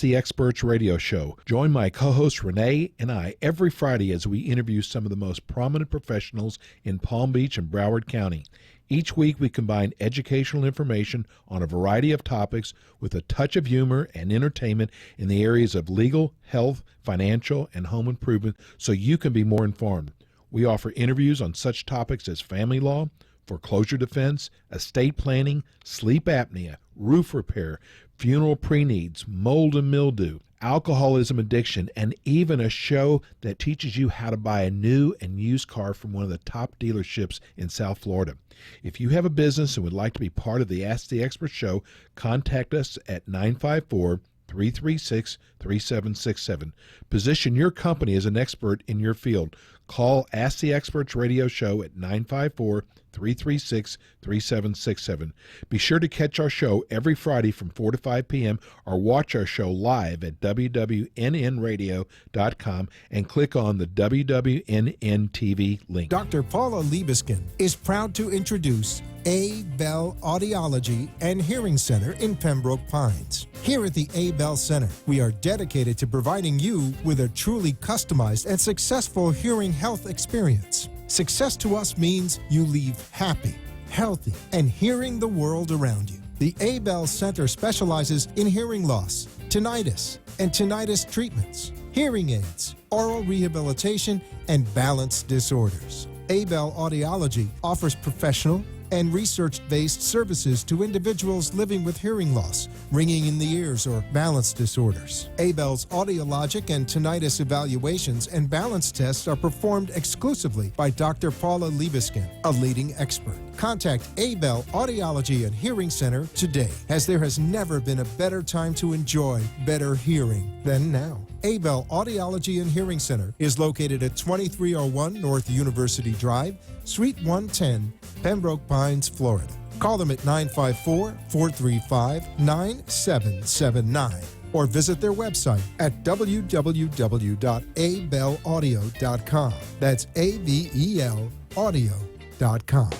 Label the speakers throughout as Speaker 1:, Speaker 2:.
Speaker 1: The Experts Radio Show. Join my co-host Renee and I every Friday as we interview some of the most prominent professionals in Palm Beach and Broward County. Each week we combine educational information on a variety of topics with a touch of humor and entertainment in the areas of legal, health, financial, and home improvement so you can be more informed. We offer interviews on such topics as family law, foreclosure defense, estate planning, sleep apnea, roof repair, funeral pre-needs, mold and mildew, alcoholism addiction, and even a show that teaches you how to buy a new and used car from one of the top dealerships in South Florida. If you have a business and would like to be part of the Ask the Expert show, contact us at 954-336-3767. Position your company as an expert in your field. Call Ask the Experts Radio Show at 954-336-3767. Be sure to catch our show every Friday from 4 to 5 p.m. or watch our show live at wwnnradio.com and click on the WWNN TV link.
Speaker 2: Dr. Paula Liebeskin is proud to introduce A.Bell Audiology and Hearing Center in Pembroke Pines. Here at the A.Bell Center, we are dedicated to providing you with a truly customized and successful hearing health experience. Success to us means you leave happy, healthy, and hearing the world around you. The A.Bell Center specializes in hearing loss, tinnitus, and tinnitus treatments, hearing aids, oral rehabilitation, and balance disorders. A.Bell Audiology offers professional and research-based services to individuals living with hearing loss, ringing in the ears, or balance disorders. A.Bell's audiologic and tinnitus evaluations and balance tests are performed exclusively by Dr. Paula Liebeskin, a leading expert. Contact A.Bell Audiology and Hearing Center today, as there has never been a better time to enjoy better hearing than now. A.Bell Audiology and Hearing Center is located at 2301 North University Drive, Suite 110, Pembroke Pines, Florida. Call them at 954-435-9779 or visit their website at www.abellaudio.com. That's A-B-E-L audio.com.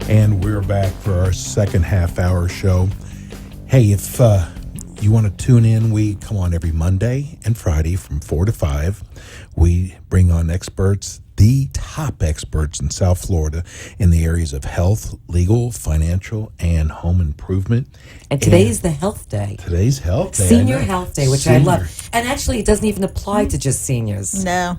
Speaker 1: And we're back for our second half-hour show. Hey, if you want to tune in, we come on every Monday and Friday from 4 to 5. We bring on experts, the top experts in South Florida in the areas of health, legal, financial, and home improvement.
Speaker 3: And today's the health day.
Speaker 1: Today's health day.
Speaker 3: Senior health day, which I love. And actually, it doesn't even apply to just seniors.
Speaker 4: No.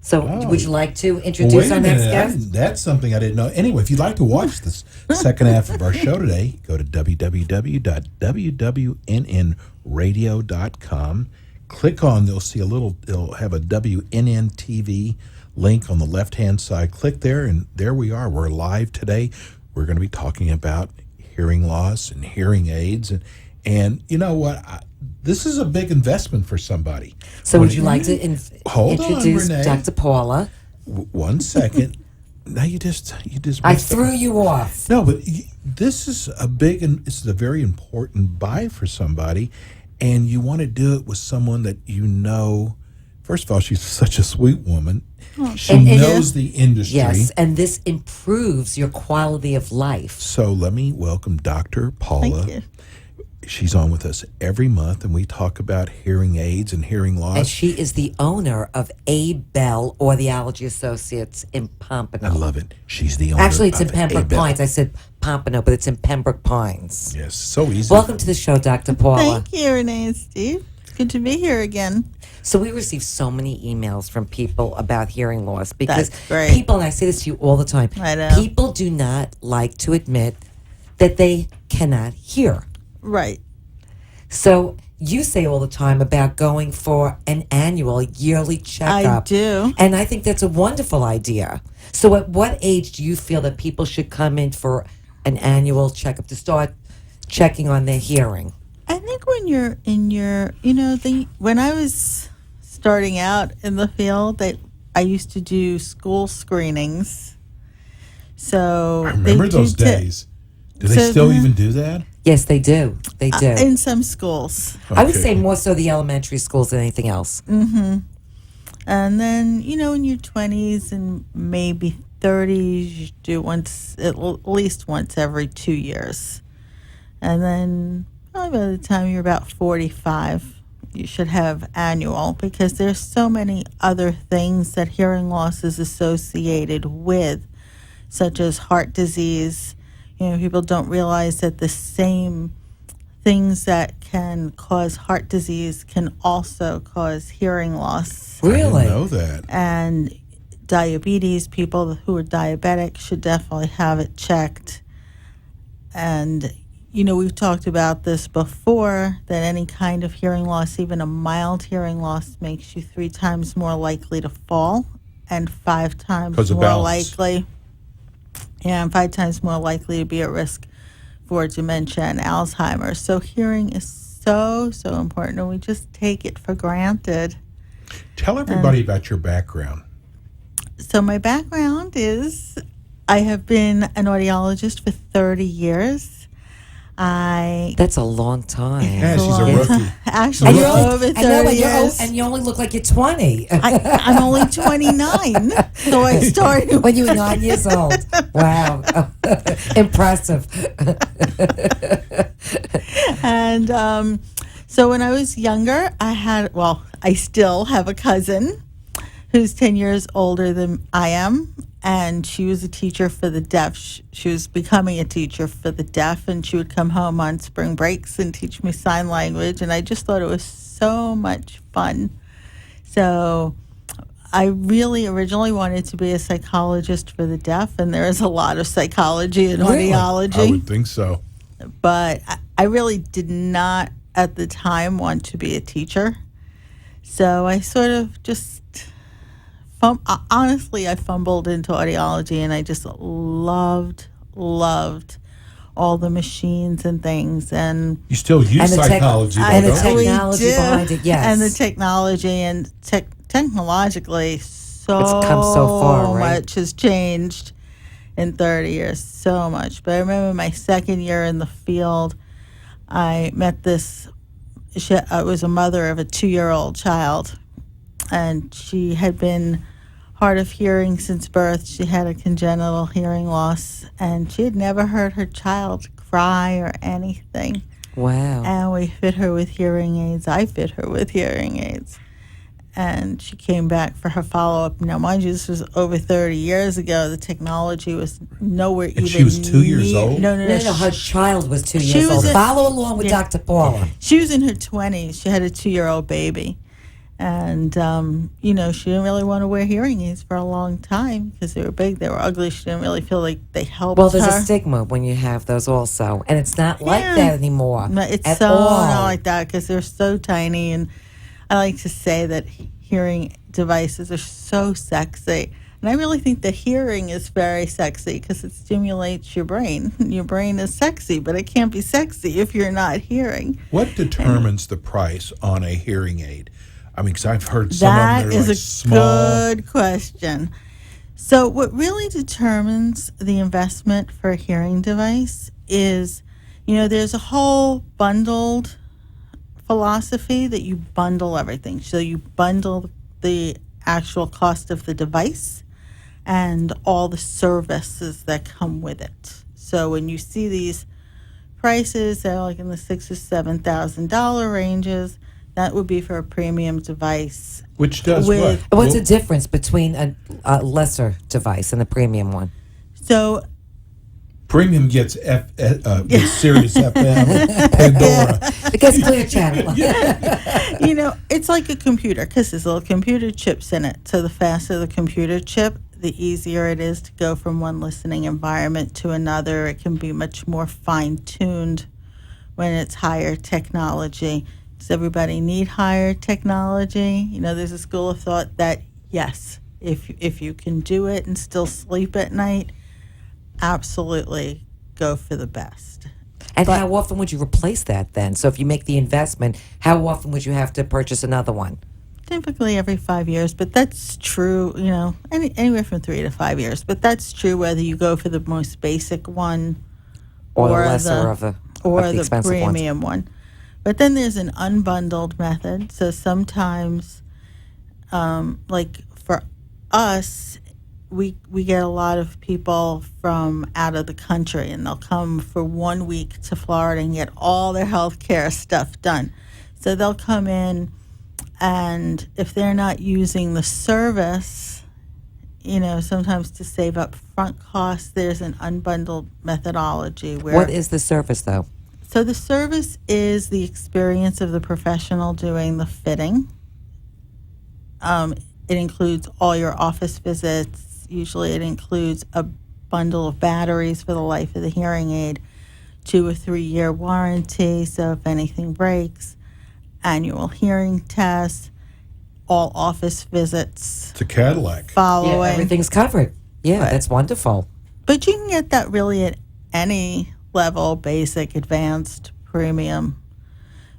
Speaker 3: So would you like to introduce our next guest?
Speaker 1: That's something I didn't know. Anyway, if you'd like to watch this second half of our show today, go to www.wwnnradio.com. Click on, it'll have a WNN TV link on the left-hand side. Click there, and there we are. We're live today. We're going to be talking about hearing loss and hearing aids. And you know what? This is a big investment for somebody.
Speaker 3: So would you like to introduce Dr. Paula?
Speaker 1: One second. Now you just
Speaker 3: I threw you off.
Speaker 1: No, but this is this is a very important buy for somebody, and you want to do it with someone that you know. First of all, she's such a sweet woman. She knows the industry.
Speaker 3: Yes, and this improves your quality of life.
Speaker 1: So let me welcome Dr. Paula.
Speaker 4: Thank you.
Speaker 1: She's on with us every month, and we talk about hearing aids and hearing loss.
Speaker 3: And she is the owner of A.Bell Audiology Associates in Pompano.
Speaker 1: I love it. She's the owner.
Speaker 3: Actually, it's in Pembroke
Speaker 1: A.Bell.
Speaker 3: Pines. I said Pompano, but it's in Pembroke Pines.
Speaker 1: Yes, so easy.
Speaker 3: Welcome to the show, Dr. Paula.
Speaker 4: Thank you, Renee and Steve. It's good to be here again.
Speaker 3: So we receive so many emails from people about hearing loss because
Speaker 4: That's great.
Speaker 3: people, and I say this to you all the time,
Speaker 4: I know.
Speaker 3: people do not like to admit that they cannot hear.
Speaker 4: Right.
Speaker 3: So you say all the time about going for an annual yearly checkup.
Speaker 4: I do.
Speaker 3: And I think that's a wonderful idea. So at what age do you feel that people should come in for an annual checkup to start checking on their hearing?
Speaker 4: I think when you're in your, when I was starting out in the field, I used to do school screenings. So
Speaker 1: I remember those days. Do they still even do that?
Speaker 3: Yes, they do. They do.
Speaker 4: In some schools.
Speaker 3: I would say more so the elementary schools than anything else.
Speaker 4: Mm-hmm. And then, in your 20s and maybe 30s, you do at least once every 2 years. And then probably by the time you're about 45, you should have annual, because there's so many other things that hearing loss is associated with, such as heart disease. People don't realize that the same things that can cause heart disease can also cause hearing loss.
Speaker 3: Really?
Speaker 1: I didn't know that.
Speaker 4: And diabetes, people who are diabetic should definitely have it checked. And we've talked about this before, that any kind of hearing loss, even a mild hearing loss, makes you 3 times more likely to fall and 5 times
Speaker 1: 'Cause of
Speaker 4: more
Speaker 1: balance.
Speaker 4: likely. Yeah, and 5 times more likely to be at risk for dementia and Alzheimer's. So hearing is so, so important, and we just take it for granted.
Speaker 1: Tell everybody about your background.
Speaker 4: So my background is, I have been an audiologist for 30 years.
Speaker 3: That's a long time.
Speaker 1: Yeah, she's a rookie.
Speaker 4: Actually,
Speaker 3: And you're only,
Speaker 4: over 30
Speaker 3: and
Speaker 4: years.
Speaker 3: you only look like you're 20.
Speaker 4: I'm only 29, so I started
Speaker 3: when you were 9 years old. Wow. Impressive.
Speaker 4: And so when I was younger, I still have a cousin who's 10 years older than I am, and she was a teacher for the deaf. She was becoming a teacher for the deaf, and she would come home on spring breaks and teach me sign language, and I just thought it was so much fun. So I really originally wanted to be a psychologist for the deaf, and there is a lot of psychology in
Speaker 3: Really?
Speaker 4: audiology.
Speaker 1: I would think so.
Speaker 4: But I really did not at the time want to be a teacher. So I sort of just, honestly, I fumbled into audiology, and I just loved all the machines and things. And
Speaker 1: You still use
Speaker 3: And the tech-
Speaker 1: psychology,
Speaker 3: and
Speaker 1: though,
Speaker 3: the
Speaker 1: don't you?
Speaker 3: technology
Speaker 4: We do.
Speaker 3: behind it, yes.
Speaker 4: And the technology, and technologically, so,
Speaker 3: It's come so far, right?
Speaker 4: much has changed in 30 years, so much. But I remember my second year in the field, I met this, I was a mother of a 2-year-old child, and she had been hard of hearing since birth. She had a congenital hearing loss, and she had never heard her child cry or anything.
Speaker 3: Wow.
Speaker 4: And we fit her with hearing aids. I fit her with hearing aids. And she came back for her follow-up. Now, mind you, this was over 30 years ago. The technology was nowhere even
Speaker 1: she was 2 years
Speaker 4: near-
Speaker 1: old?
Speaker 4: No.
Speaker 3: No, her child was 2
Speaker 4: She
Speaker 3: years
Speaker 4: was
Speaker 3: old.
Speaker 4: a-
Speaker 3: Follow along with
Speaker 4: Yeah.
Speaker 3: Dr. Paula.
Speaker 4: She was in her 20s. She had a 2-year-old baby. And, she didn't really want to wear hearing aids for a long time because they were big, they were ugly. She didn't really feel like they helped
Speaker 3: Well, there's
Speaker 4: her.
Speaker 3: a stigma when you have those also. And it's not like
Speaker 4: Yeah.
Speaker 3: that anymore.
Speaker 4: No, it's
Speaker 3: at
Speaker 4: so
Speaker 3: all.
Speaker 4: not like that because they're so tiny. And I like to say that hearing devices are so sexy. And I really think that hearing is very sexy because it stimulates your brain. Your brain is sexy, but it can't be sexy if you're not hearing.
Speaker 1: What determines the price on a hearing aid? I mean, because I've heard some
Speaker 4: That
Speaker 1: of them that are
Speaker 4: is
Speaker 1: like
Speaker 4: a
Speaker 1: small.
Speaker 4: good question. So what really determines the investment for a hearing device is, there's a whole bundled philosophy that you bundle everything. So you bundle the actual cost of the device and all the services that come with it. So when you see these prices, they're like in the $6,000 or $7,000 ranges. That would be for a premium device.
Speaker 1: Which does
Speaker 4: with-
Speaker 1: what?
Speaker 3: What's the difference between a lesser device and a premium one?
Speaker 4: So
Speaker 1: Premium gets Sirius FM, Pandora.
Speaker 3: It gets clear channel.
Speaker 4: it's like a computer because there's little computer chips in it. So the faster the computer chip, the easier it is to go from one listening environment to another. It can be much more fine-tuned when it's higher technology. Does everybody need higher technology? There's a school of thought that, yes, if you can do it and still sleep at night, absolutely go for the best.
Speaker 3: And
Speaker 4: But-
Speaker 3: how often would you replace that then? So if you make the investment, how often would you have to purchase another one?
Speaker 4: Typically every 5 years, but that's true, anywhere from 3 to 5 years. But that's true whether you go for the most basic one
Speaker 3: Or the lesser of the expensive ones.
Speaker 4: premium one. But then there's an unbundled method. So sometimes, like for us, we get a lot of people from out of the country, and they'll come for 1 week to Florida and get all their healthcare stuff done. So they'll come in, and if they're not using the service, sometimes to save up front costs, there's an unbundled methodology where.
Speaker 3: What is the service, though?
Speaker 4: So the service is the experience of the professional doing the fitting. It includes all your office visits. Usually it includes a bundle of batteries for the life of the hearing aid, 2 or 3 year warranty, so if anything breaks, annual hearing tests, all office visits.
Speaker 1: It's a Cadillac.
Speaker 4: Following.
Speaker 3: Yeah, everything's covered. Yeah,
Speaker 4: Right.
Speaker 3: that's wonderful.
Speaker 4: But you can get that really at any level, basic, advanced, premium.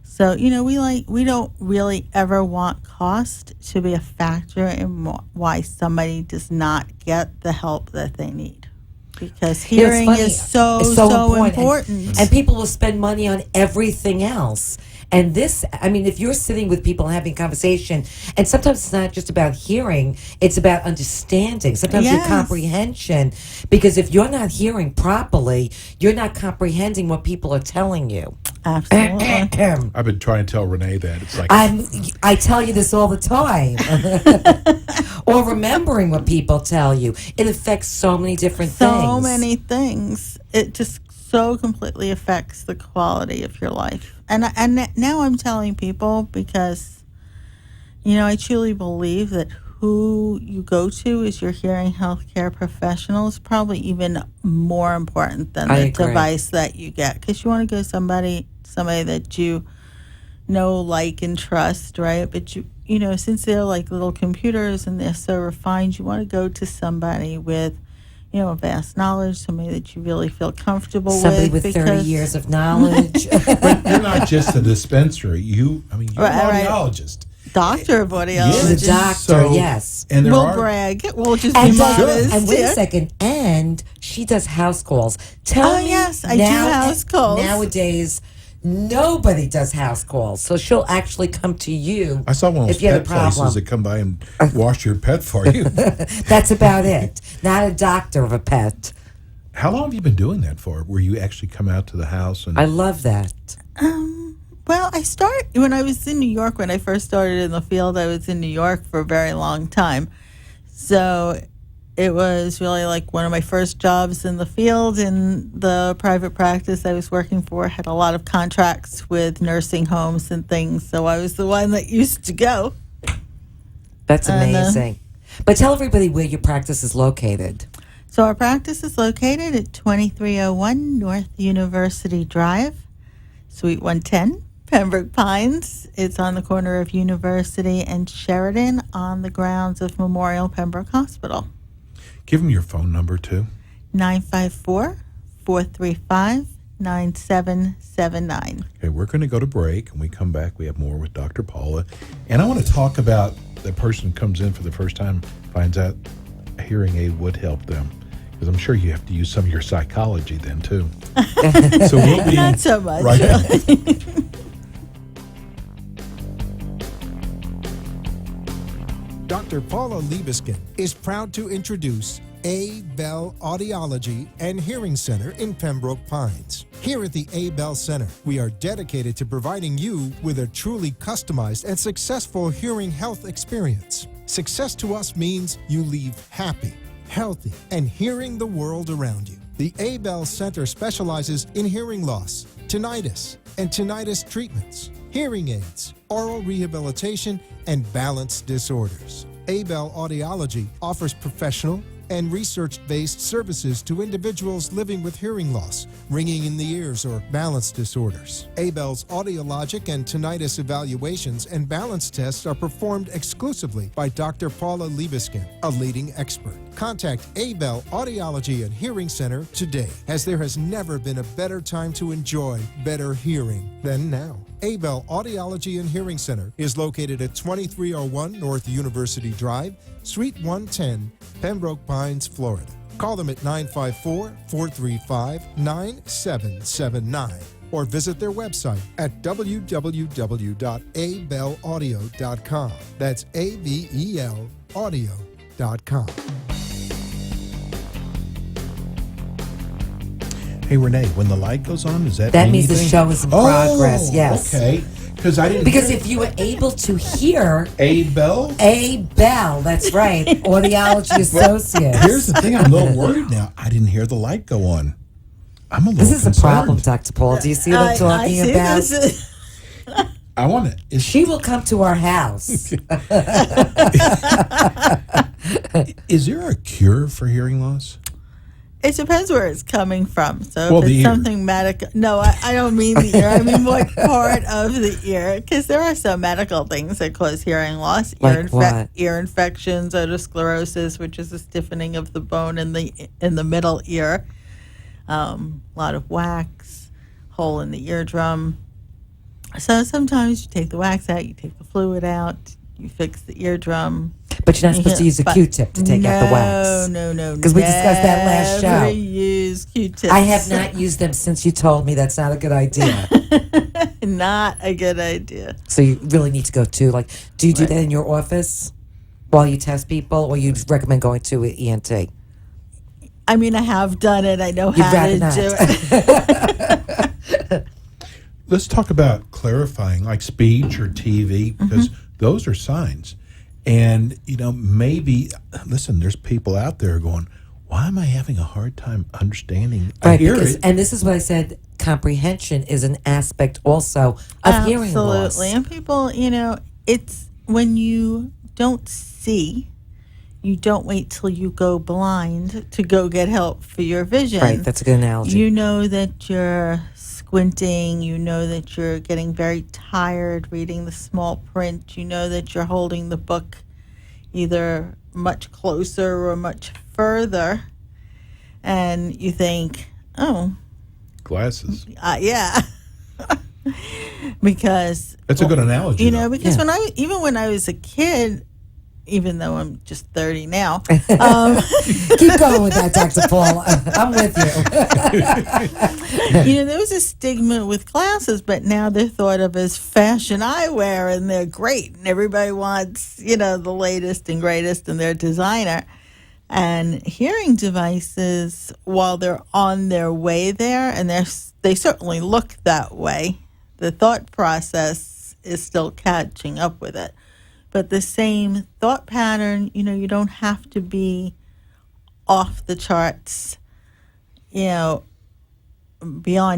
Speaker 4: So, we don't really ever want cost to be a factor in why somebody does not get the help that they need. Because hearing
Speaker 3: funny.
Speaker 4: is so
Speaker 3: It's
Speaker 4: important.
Speaker 3: And people will spend money on everything else. And this, if you're sitting with people and having conversation, and sometimes it's not just about hearing, it's about understanding, sometimes your
Speaker 4: Yes.
Speaker 3: comprehension. Because if you're not hearing properly, you're not comprehending what people are telling you.
Speaker 4: Absolutely.
Speaker 1: I've been trying to tell Renee that. It's like,
Speaker 3: I tell you this all the time. Or remembering what people tell you. It affects so many different things.
Speaker 4: So many things. It just so completely affects the quality of your life. And now I'm telling people because, I truly believe that who you go to as your hearing healthcare professional is probably even more important than
Speaker 3: I
Speaker 4: the
Speaker 3: agree.
Speaker 4: device that you get. Because you want to go somebody that you know, like, and trust, right? But since they're like little computers and they're so refined, you want to go to somebody with, a vast knowledge, somebody that you really feel comfortable
Speaker 3: Somebody with
Speaker 4: with.
Speaker 3: 30 years of knowledge.
Speaker 1: you're not just a dispenser. You're an
Speaker 4: Right.
Speaker 1: audiologist.
Speaker 4: Doctor of audiology.
Speaker 3: She's a doctor, yes.
Speaker 1: And there
Speaker 4: We'll
Speaker 1: are
Speaker 4: brag. We'll just
Speaker 3: And,
Speaker 4: be modest.
Speaker 3: and wait
Speaker 4: yeah.
Speaker 3: a second. And she does house calls. Tell me
Speaker 4: yes, I do house calls.
Speaker 3: Nowadays, nobody does house calls. So she'll actually come to you
Speaker 1: I saw one of
Speaker 3: if
Speaker 1: those
Speaker 3: you have a
Speaker 1: pet places
Speaker 3: problem.
Speaker 1: that come by and wash your pet for you.
Speaker 3: That's about it. Not a doctor of a pet.
Speaker 1: How long have you been doing that for? Where you actually come out to the house and
Speaker 3: I love that.
Speaker 4: Well, when I was in New York, when I first started in the field, I was in New York for a very long time. So it was really like one of my first jobs in the field. In the private practice I was working for had a lot of contracts with nursing homes and things. So I was the one that used to go.
Speaker 3: That's
Speaker 4: And,
Speaker 3: amazing. But tell everybody where your practice is located.
Speaker 4: So our practice is located at 2301 North University Drive, Suite 110, Pembroke Pines. It's on the corner of University and Sheridan on the grounds of Memorial Pembroke Hospital.
Speaker 1: give them your phone number too.
Speaker 4: 954-435-9779.
Speaker 1: Okay, we're going to go to break, and we come back. We have more with Dr. Paula. And I want to talk about the person who comes in for the first time, finds out a hearing aid would help them. Because I'm sure you have to use some of your psychology then, too. So we'll be
Speaker 4: Not so much.
Speaker 1: right back.
Speaker 2: Dr. Paula Liebeskin is proud to introduce A.Bell Audiology and Hearing Center in Pembroke Pines. Here at the A.Bell Center, we are dedicated to providing you with a truly customized and successful hearing health experience. Success to us means you leave happy, healthy, and hearing the world around you. The A.Bell Center specializes in hearing loss, tinnitus, and tinnitus treatments, hearing aids, oral rehabilitation, and balance disorders. A.Bell Audiology offers professional and research-based services to individuals living with hearing loss, ringing in the ears, or balance disorders. A.Bell's audiologic and tinnitus evaluations and balance tests are performed exclusively by Dr. Paula Liebeskin, a leading expert. Contact A.Bell Audiology and Hearing Center today, as there has never been a better time to enjoy better hearing than now. A.Bell Audiology and Hearing Center is located at 2301 North University Drive, Suite 110, Pembroke Pines, Florida. Call them at 954-435-9779 or visit their website at www.abellaudio.com. That's ABEL audio.com.
Speaker 1: Hey, Renee, when the light goes on, does that
Speaker 3: That
Speaker 1: mean
Speaker 3: means the
Speaker 1: anything?
Speaker 3: show is in progress. Yes.
Speaker 1: Okay. Because I didn't.
Speaker 3: Because
Speaker 1: hear
Speaker 3: if you were able to hear
Speaker 1: A.Bell.
Speaker 3: A.Bell, that's right, Audiology Associates.
Speaker 1: Here's the thing. I'm a little worried now. I didn't hear the light go on. I'm a little
Speaker 3: This is
Speaker 1: concerned.
Speaker 3: the problem, Dr. Paul. Do you see what I'm talking about?
Speaker 1: I want it.
Speaker 3: She will come to our house.
Speaker 1: Is there a cure for hearing loss?
Speaker 4: It depends where it's coming from. So
Speaker 1: Well,
Speaker 4: if
Speaker 1: the
Speaker 4: it's
Speaker 1: ear.
Speaker 4: something medical, no, I don't mean the ear. I mean what part of the ear? Because there are some medical things that cause hearing loss.
Speaker 3: Like what?
Speaker 4: Ear infections, otosclerosis, which is a stiffening of the bone in the middle ear. A lot of wax, hole in the eardrum. So sometimes you take the wax out, you take the fluid out, you fix the eardrum.
Speaker 3: But you're not supposed to use a Q-tip to take out the wax.
Speaker 4: No.
Speaker 3: Because we discussed that last
Speaker 4: Never
Speaker 3: show.
Speaker 4: use Q-tips.
Speaker 3: I have not used them since you told me that's not a good idea.
Speaker 4: Not a good idea.
Speaker 3: So you really need to go to, like, do you do that in your office while you test people, or you recommend going to an ENT?
Speaker 4: I mean, I have done it. I know
Speaker 3: You'd
Speaker 4: how
Speaker 3: rather
Speaker 4: to
Speaker 3: not.
Speaker 4: do it.
Speaker 1: Let's talk about clarifying, like speech or TV, because those are signs. And, maybe, listen, there's people out there going, why am I having a hard time understanding? I hear it.
Speaker 3: And this is what I said, comprehension is an aspect also of hearing loss.
Speaker 4: Absolutely. And people, it's when you don't see, you don't wait till you go blind to go get help for your vision.
Speaker 3: Right, that's a good analogy.
Speaker 4: You know that you're squinting. You know that you're getting very tired reading the small print. You know that you're holding the book either much closer or much further. And you think, oh,
Speaker 1: Glasses.
Speaker 4: yeah. Because
Speaker 1: That's a good analogy.
Speaker 4: because
Speaker 3: Yeah.
Speaker 4: when I was a kid, even though I'm just 30 now,
Speaker 3: Keep going with that, Dr. Paul. I'm with you.
Speaker 4: there was a stigma with glasses, but now they're thought of as fashion eyewear, and they're great, and everybody wants, the latest and greatest in their designer. And hearing devices, while they're on their way there, and they certainly look that way, the thought process is still catching up with it. But the same thought pattern, you don't have to be off the charts, beyond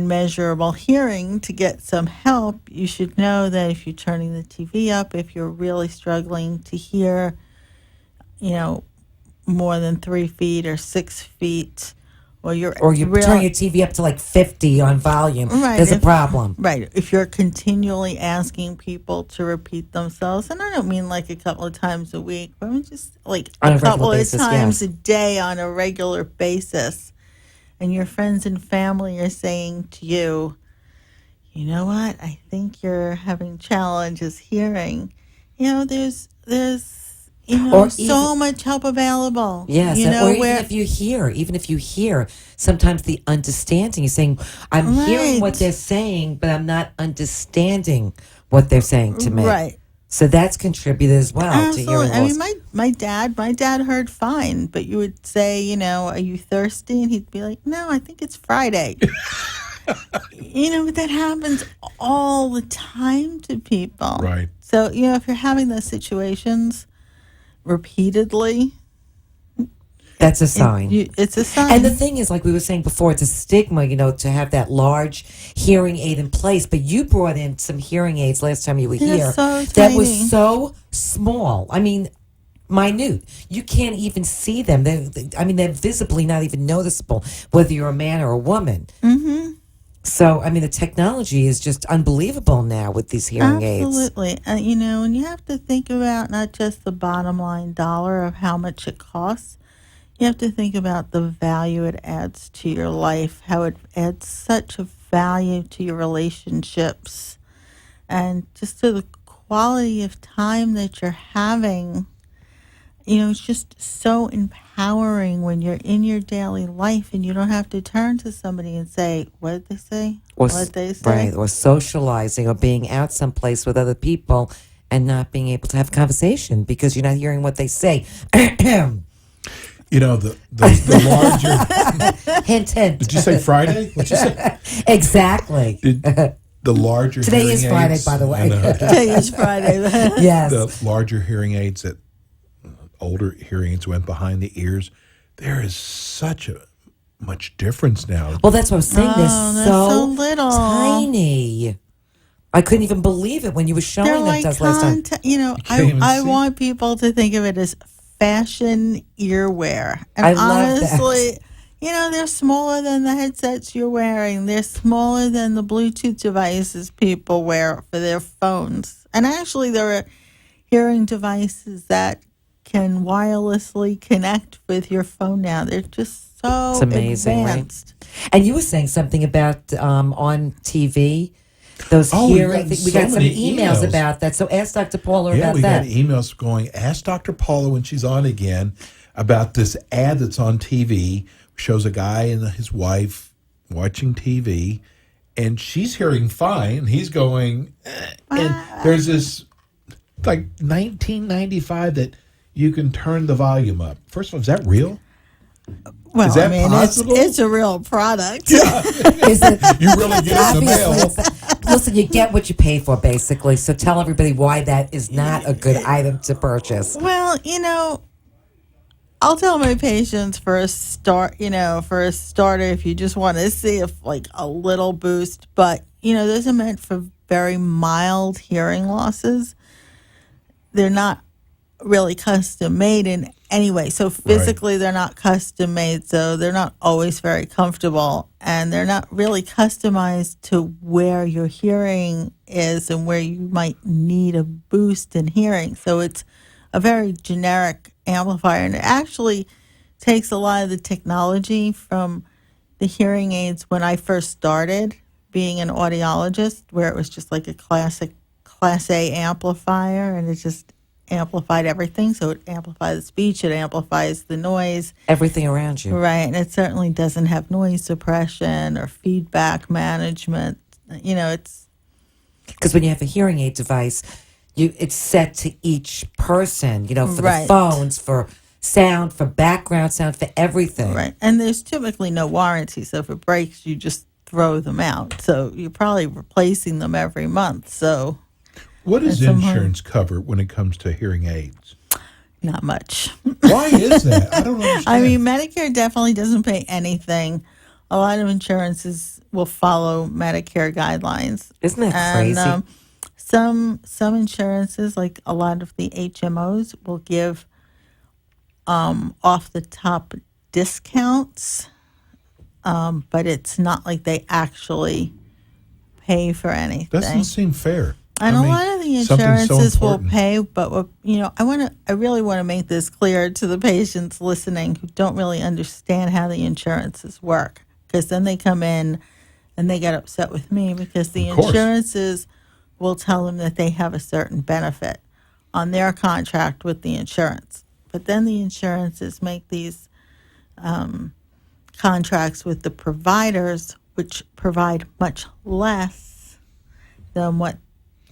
Speaker 4: measurable hearing to get some help. You should know that if you're turning the TV up, if you're really struggling to hear, more than 3 feet or 6 feet, or you
Speaker 3: Turn your TV up to like 50 on volume.
Speaker 4: Right,
Speaker 3: There's a problem.
Speaker 4: Right. If you're continually asking people to repeat themselves, and I don't mean like a couple of times a week, but I mean just like
Speaker 3: On
Speaker 4: a
Speaker 3: a regular
Speaker 4: couple
Speaker 3: basis,
Speaker 4: of times
Speaker 3: yes.
Speaker 4: a day on a regular basis, and your friends and family are saying to you, you know what, I think you're having challenges hearing. There's
Speaker 3: Or
Speaker 4: so much help available.
Speaker 3: Yes, or even if you hear, sometimes the understanding is saying, I'm hearing what
Speaker 4: Right.
Speaker 3: they're saying, but I'm not understanding what they're saying to me.
Speaker 4: Right.
Speaker 3: So that's contributed as well to
Speaker 4: Absolutely.
Speaker 3: hearing
Speaker 4: I
Speaker 3: loss.
Speaker 4: mean, my dad heard fine, but you would say, are you thirsty? And he'd be like, no, I think it's Friday. But that happens all the time to people.
Speaker 1: Right.
Speaker 4: So, if you're having those situations repeatedly,
Speaker 3: That's a sign.
Speaker 4: it's a sign.
Speaker 3: And the thing is, like we were saying before, it's a stigma, to have that large hearing aid in place. But you brought in some hearing aids last time you were
Speaker 4: They're
Speaker 3: here
Speaker 4: so
Speaker 3: that
Speaker 4: tiny.
Speaker 3: was so small. I mean, minute. You can't even see them. They're visibly not even noticeable, whether you're a man or a woman.
Speaker 4: Mm-hmm.
Speaker 3: So, the technology is just unbelievable now with these hearing aids.
Speaker 4: Absolutely. And you have to think about not just the bottom line dollar of how much it costs. You have to think about the value it adds to your life, how it adds such a value to your relationships, and just to the quality of time that you're having. It's just so empowering when you're in your daily life and you don't have to turn to somebody and say, what did they say? What did they say?
Speaker 3: Right, or socializing or being out someplace with other people and not being able to have conversation because you're not hearing what they say.
Speaker 1: You know, the larger.
Speaker 3: Hint, hint.
Speaker 1: Did you say Friday? What'd you say?
Speaker 3: Exactly.
Speaker 1: The larger
Speaker 3: Today
Speaker 1: hearing
Speaker 3: is Friday,
Speaker 1: aids,
Speaker 3: by the way.
Speaker 1: I know.
Speaker 4: Today is Friday.
Speaker 3: Yes.
Speaker 1: The larger hearing aids that older hearing aids went behind the ears. There is such a much difference now.
Speaker 3: Well, that's what I'm saying. They're
Speaker 4: they're
Speaker 3: so
Speaker 4: so little.
Speaker 3: tiny. I couldn't even believe it when you were showing
Speaker 4: They're
Speaker 3: them
Speaker 4: like
Speaker 3: to us last time.
Speaker 1: can't even
Speaker 4: I
Speaker 1: see.
Speaker 4: want people to think of it as fashion earwear. And
Speaker 3: I love that.
Speaker 4: honestly, they're smaller than the headsets you're wearing. They're smaller than the Bluetooth devices people wear for their phones. And actually, there are hearing devices that can wirelessly connect with your phone now. They're just so
Speaker 3: It's amazing,
Speaker 4: advanced.
Speaker 3: right? And you were saying something about on TV, those
Speaker 1: Oh, we've
Speaker 3: hearing
Speaker 1: gotten
Speaker 3: things. We
Speaker 1: so
Speaker 3: got some
Speaker 1: many
Speaker 3: emails
Speaker 1: emails.
Speaker 3: about that. So ask Dr. Paula
Speaker 1: Yeah,
Speaker 3: about
Speaker 1: we
Speaker 3: that.
Speaker 1: got emails going. Ask Dr. Paula when she's on again about this ad that's on TV. Shows a guy and his wife watching TV, and she's hearing fine. And he's going, and there's this like 1995 that you can turn the volume up. First of all, is that real?
Speaker 4: Well,
Speaker 1: Is that possible?
Speaker 4: it's a real product.
Speaker 3: Is it,
Speaker 1: You really get it in the mail.
Speaker 3: listen, you get what you pay for, basically. So tell everybody why that is not a good item to purchase.
Speaker 4: Well, I'll tell my patients for a starter, if you just want to see if like a little boost, but those are meant for very mild hearing losses. They're not really custom made in any way. So physically they're not custom made, so they're not always very comfortable, and they're not really customized to where your hearing is and where you might need a boost in hearing. So it's a very generic amplifier, and it actually takes a lot of the technology from the hearing aids when I first started being an audiologist, where it was just like a classic Class A amplifier, and it just amplified everything. So it amplifies the speech, it amplifies the noise.
Speaker 3: Everything around you.
Speaker 4: Right, and it certainly doesn't have noise suppression or feedback management. It's
Speaker 3: Because when you have a hearing aid device, it's set to each person, for
Speaker 4: Right.
Speaker 3: the phones, for sound, for background sound, for everything.
Speaker 4: right. And there's typically no warranty, so if it breaks, you just throw them out. So you're probably replacing them every month. So
Speaker 1: What does
Speaker 4: That's somehow-
Speaker 1: insurance cover when it comes to hearing aids?
Speaker 4: not much.
Speaker 1: Why is that? I don't understand.
Speaker 4: I mean, Medicare definitely doesn't pay anything. A lot of insurances will follow Medicare guidelines.
Speaker 3: Isn't that
Speaker 4: And
Speaker 3: crazy?
Speaker 4: some insurances, like a lot of the HMOs, will give off the top discounts, but it's not like they actually pay for anything.
Speaker 1: doesn't seem fair.
Speaker 4: And
Speaker 1: I
Speaker 4: a
Speaker 1: mean,
Speaker 4: lot of the
Speaker 1: something so
Speaker 4: insurances will
Speaker 1: important.
Speaker 4: pay, but I really want to make this clear to the patients listening who don't really understand how the insurances work, because then they come in and they get upset with me because the
Speaker 1: Of course.
Speaker 4: insurances will tell them that they have a certain benefit on their contract with the insurance, but then the insurances make these contracts with the providers, which provide much less than what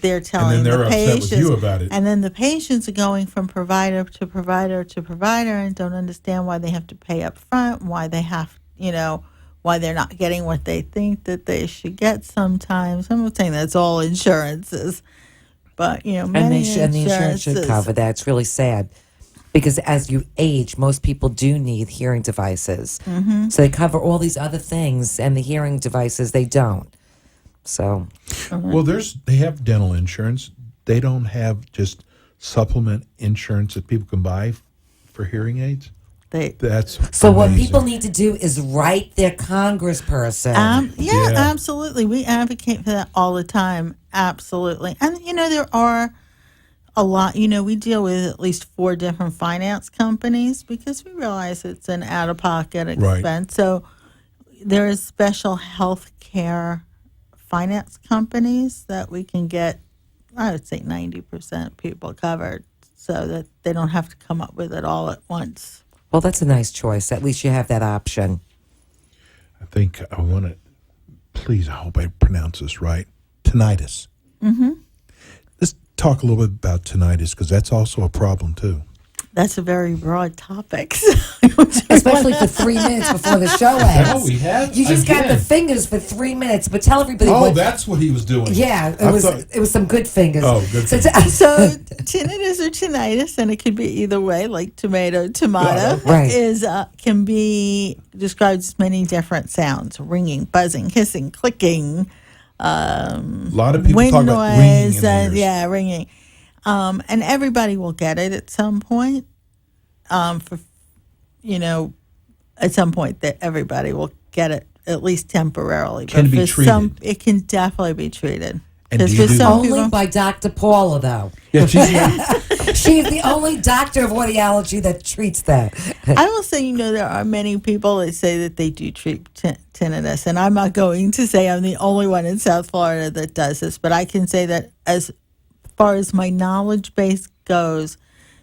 Speaker 4: they're telling
Speaker 1: they're
Speaker 4: the
Speaker 1: upset with
Speaker 4: patients.
Speaker 1: you about it.
Speaker 4: And then the patients are going from provider to provider to provider and don't understand why they have to pay up front, why they have, why they're not getting what they think that they should get sometimes. I'm not saying that's all insurances, but,
Speaker 3: And
Speaker 4: many
Speaker 3: the insurance should
Speaker 4: insurances-
Speaker 3: cover that. It's really sad. Because as you age, most people do need hearing devices. Mm-hmm. So they cover all these other things, and the hearing devices, they don't. So,
Speaker 1: Well, they have dental insurance. They don't have just supplement insurance that people can buy for hearing aids. That's
Speaker 3: so what
Speaker 1: amazing.
Speaker 3: people need to do is write their congressperson.
Speaker 4: Yeah,
Speaker 1: Yeah.
Speaker 4: absolutely. We advocate for that all the time. Absolutely. And, there are a lot, we deal with at least 4 different finance companies because we realize it's an out-of-pocket expense.
Speaker 1: Right.
Speaker 4: So there is special health care finance companies that we can get, I would say 90% people covered so that they don't have to come up with it all at once.
Speaker 3: Well, that's a nice choice. At least you have that option.
Speaker 1: I think I want to, please, I hope I pronounce this right, tinnitus. Mm-hmm. Let's talk a little bit about tinnitus because that's also a problem too.
Speaker 4: That's a very broad topic.
Speaker 3: Especially for 3 minutes before the show ends.
Speaker 1: Oh, we have
Speaker 3: You just got the
Speaker 1: again.
Speaker 3: fingers for 3 minutes, but tell everybody
Speaker 1: Oh,
Speaker 3: what.
Speaker 1: that's what he was doing.
Speaker 3: Yeah,
Speaker 1: I
Speaker 3: it was.
Speaker 1: thought-
Speaker 3: It was some good fingers.
Speaker 1: Oh, good
Speaker 3: So,
Speaker 1: fingers.
Speaker 4: So tinnitus or tinnitus, and it could be either way, like tomato, tomato,
Speaker 3: Right.
Speaker 4: is can be described as many different sounds: ringing, buzzing, hissing, clicking,
Speaker 1: A lot of people
Speaker 4: wind
Speaker 1: talk about ringing
Speaker 4: noise,
Speaker 1: in their ears.
Speaker 4: yeah, ringing. And everybody will get it at some point. At some point that everybody will get it, at least temporarily.
Speaker 1: Can it be
Speaker 4: for
Speaker 1: treated?
Speaker 4: some, it can definitely be treated.
Speaker 1: And do
Speaker 4: 'Cause
Speaker 1: you
Speaker 4: for
Speaker 1: do
Speaker 4: some
Speaker 3: only
Speaker 4: people,
Speaker 3: by Dr. Paula, though.
Speaker 1: Yeah, she's,
Speaker 3: She's the only doctor of audiology that treats that.
Speaker 4: I will say, there are many people that say that they do treat tinnitus, and I'm not going to say I'm the only one in South Florida that does this, but I can say that as far as my knowledge base goes,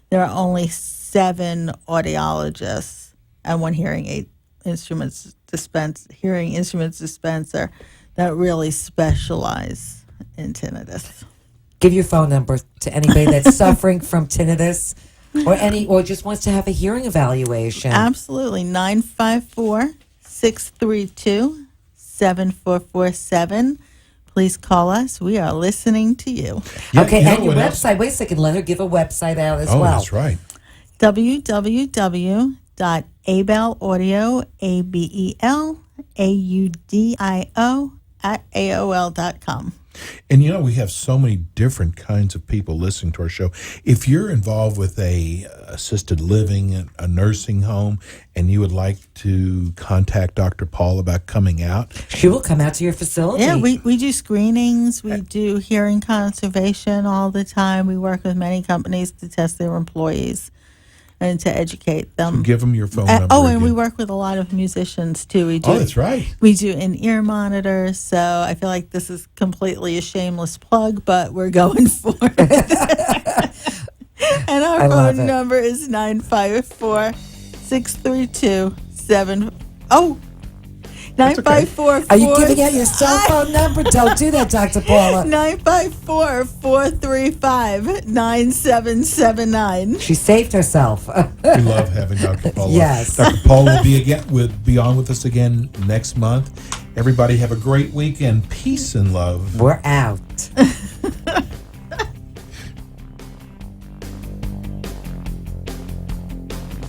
Speaker 4: there are only 7 audiologists and 1 hearing instruments dispenser that really specialize in tinnitus.
Speaker 3: Give your phone number to anybody that's suffering from tinnitus or just wants to have a hearing evaluation.
Speaker 4: Absolutely. 954-632-7447. Please call us. We are listening to you.
Speaker 1: yeah,
Speaker 3: Okay,
Speaker 1: you know
Speaker 3: and your
Speaker 1: what else?
Speaker 3: website. Wait a second. Let her give a website out as
Speaker 1: Oh,
Speaker 3: well.
Speaker 1: that's right.
Speaker 4: www.abellaudio, ABELAUDIO @AOL.com.
Speaker 1: And we have so many different kinds of people listening to our show. If you're involved with a assisted living, a nursing home, and you would like to contact Dr. Paul about coming out,
Speaker 3: She will come out to your facility.
Speaker 4: Yeah, we do screenings. We do hearing conservation all the time. We work with many companies to test their employees and to educate them.
Speaker 1: give them your phone number.
Speaker 4: And we
Speaker 1: again.
Speaker 4: work with a lot of musicians too. We do.
Speaker 1: Oh, that's right.
Speaker 4: We do in-ear monitors. So I feel like this is completely a shameless plug, but we're going for it. And our
Speaker 3: I love
Speaker 4: phone
Speaker 3: it.
Speaker 4: number is 954-632-7. Oh. 954.
Speaker 3: Are you giving out your cell phone number? Don't do that, Dr. Paula.
Speaker 4: 954-435-9779.
Speaker 3: She saved herself.
Speaker 1: We love having Dr. Paul.
Speaker 3: Yes.
Speaker 1: Dr. Paul will be on with us again next month. Everybody have a great weekend. Peace and love.
Speaker 3: We're out.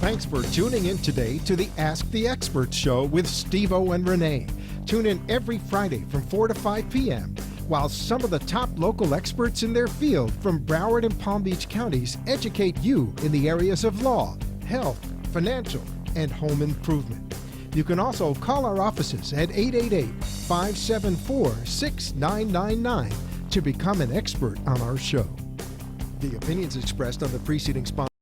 Speaker 2: Thanks for tuning in today to the Ask the Experts show with Steve-O and Renee. Tune in every Friday from 4 to 5 p.m. while some of the top local experts in their field from Broward and Palm Beach counties educate you in the areas of law, health, financial, and home improvement. You can also call our offices at 888-574-6999 to become an expert on our show. The opinions expressed on the preceding sponsor